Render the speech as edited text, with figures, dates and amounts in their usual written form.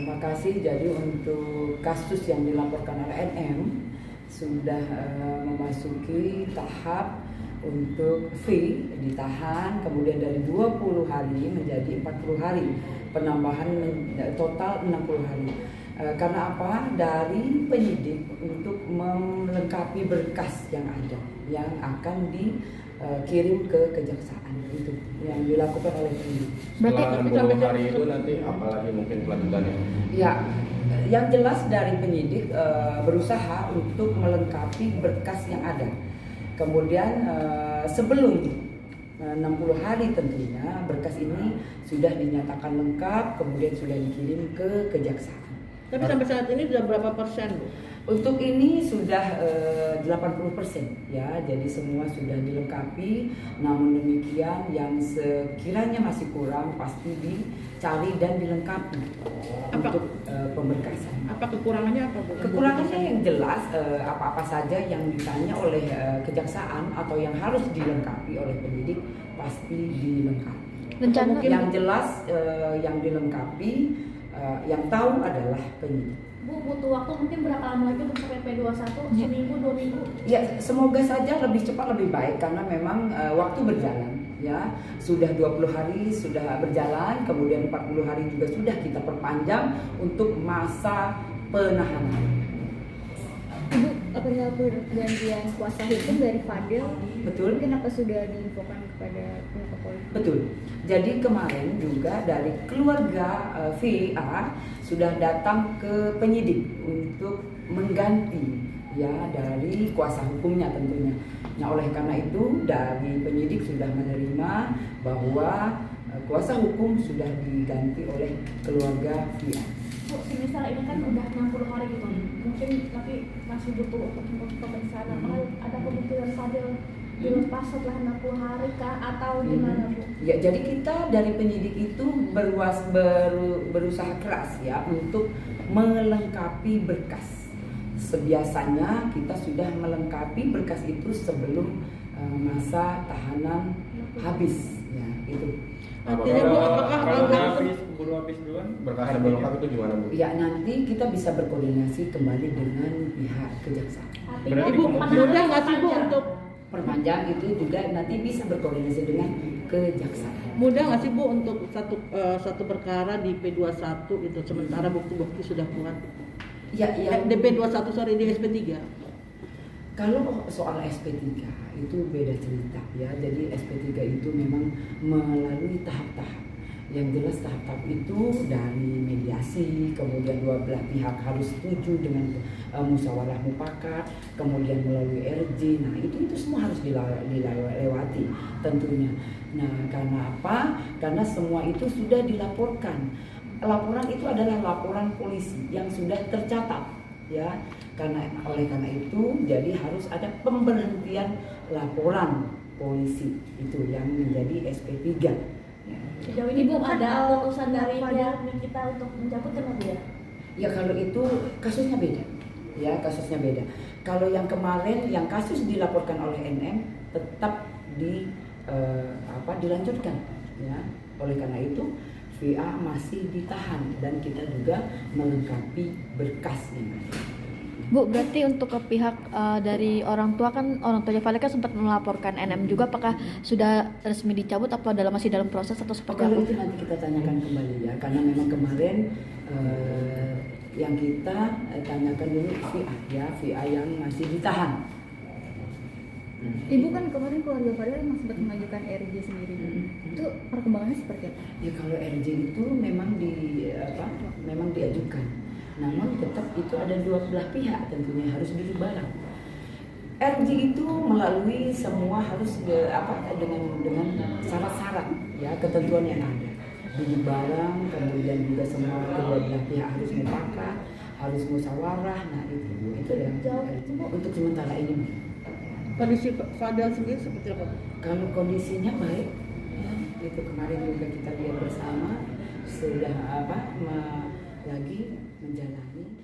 terima kasih. Jadi untuk kasus yang dilaporkan oleh NM sudah memasuki tahap untuk V ditahan, kemudian dari 20 hari menjadi 40 hari, penambahan total 60 hari. Karena apa? Dari penyidik untuk melengkapi berkas yang ada yang akan dikirim ke kejaksaan, itu yang dilakukan oleh penyidik. Setelah 60 hari itu nanti apalagi mungkin kelanjutannya? Ya, yang jelas dari penyidik berusaha untuk melengkapi berkas yang ada. Kemudian sebelum 60 hari tentunya berkas ini sudah dinyatakan lengkap, kemudian sudah dikirim ke kejaksaan. Tapi sampai saat ini sudah berapa persen, Bu? Untuk ini sudah 80% ya, jadi semua sudah dilengkapi. Namun demikian yang sekiranya masih kurang pasti dicari dan dilengkapi untuk pemberkasan. Apa kekurangannya apa, Bu? Kekurangannya yang jelas apa-apa saja yang ditanya oleh kejaksaan atau yang harus dilengkapi oleh penyidik pasti dilengkapi. Rencana Yang jelas yang dilengkapi yang tahu adalah penyidik. Bu, butuh waktu mungkin berapa lama lagi untuk sampai P21? Seminggu, 2 minggu? Ya, semoga saja lebih cepat lebih baik karena memang waktu berjalan ya. Sudah 20 hari sudah berjalan, kemudian 40 hari juga sudah kita perpanjang untuk masa penahanan. Ibu, apabila pergantian kuasa hukum dari Fadil, Betul? kenapa sudah diinfokan kepada pihak kepolisian? Betul. Jadi kemarin juga dari keluarga VA sudah datang ke penyidik untuk mengganti ya dari kuasa hukumnya tentunya. Nah, oleh karena itu dari penyidik sudah menerima bahwa kuasa hukum sudah diganti oleh keluarga VA. Bu, misal ini kan udah 60 hari gitu, mungkin tapi masih butuh untuk pemeriksaan. Apakah ada kemungkinan Fadil dilepas setelah 60 hari kah atau gimana, Bu? Ya, jadi kita dari penyidik itu berusaha keras ya untuk melengkapi berkas. Sebiasanya kita sudah melengkapi berkas itu sebelum masa tahanan habis ya, itu. Artinya, Bu, apakah kalau keburu habis duluan berkas belum lengkap itu gimana, Bu? Ya, nanti kita bisa berkoordinasi kembali dengan pihak kejaksaan. Artinya Ibu, mudah nggak sih, Bu, untuk Perpanjang itu juga nanti bisa berkoordinasi dengan kejaksaan. mudah nggak sih, Bu, untuk satu perkara di P21 itu sementara bukti-bukti sudah kuat? Ya, Di P21 sorry, di SP3. Kalau soal SP3 itu beda cerita ya. Jadi SP3 itu memang melalui tahap-tahap. Yang jelas tahap-tahap itu dari mediasi, kemudian dua belah pihak harus setuju dengan musyawarah mufakat, kemudian melalui RJ. Nah, itu semua harus dilewati tentunya. Nah, karena apa? Karena semua itu sudah dilaporkan. Laporan itu adalah laporan polisi yang sudah tercatat ya. Oleh karena itu jadi harus ada pemberhentian laporan polisi itu yang menjadi SP3. Sejauh ini belum ada keputusan dari pihak kita untuk mencabut kan, Bu ya? Ya, kalau itu kasusnya beda. Ya, kasusnya beda. Kalau yang kemarin yang kasus dilaporkan oleh NM tetap dilanjutkan ya. Oleh karena itu VA masih ditahan dan kita juga melengkapi berkasnya. Bu, berarti untuk ke pihak dari orang tua Fadil kan sempat melaporkan NM juga, apakah sudah resmi dicabut atau masih dalam proses atau seperti Kalau apa? itu nanti kita tanyakan kembali ya, karena memang kemarin yang kita tanyakan dulu VA yang masih ditahan. Ibu kan kemarin keluarga Fadil memang sempat mengajukan RJ sendiri. Itu perkembangannya seperti apa? Ya, kalau RJ itu memang diajukan. Namun tetap itu ada dua belah pihak tentunya harus duduk bareng. RJ itu melalui semua harus dengan syarat-syarat ya, ketentuan yang ada. Duduk bareng, kemudian juga semua kedua belah pihak harus mufakat, harus musyawarah. Nah, itu yang untuk sementara ini. Kondisi Fadil sendiri seperti apa? Kalau kondisinya baik ya, itu kemarin juga kita lihat bersama sudah lagi menjalani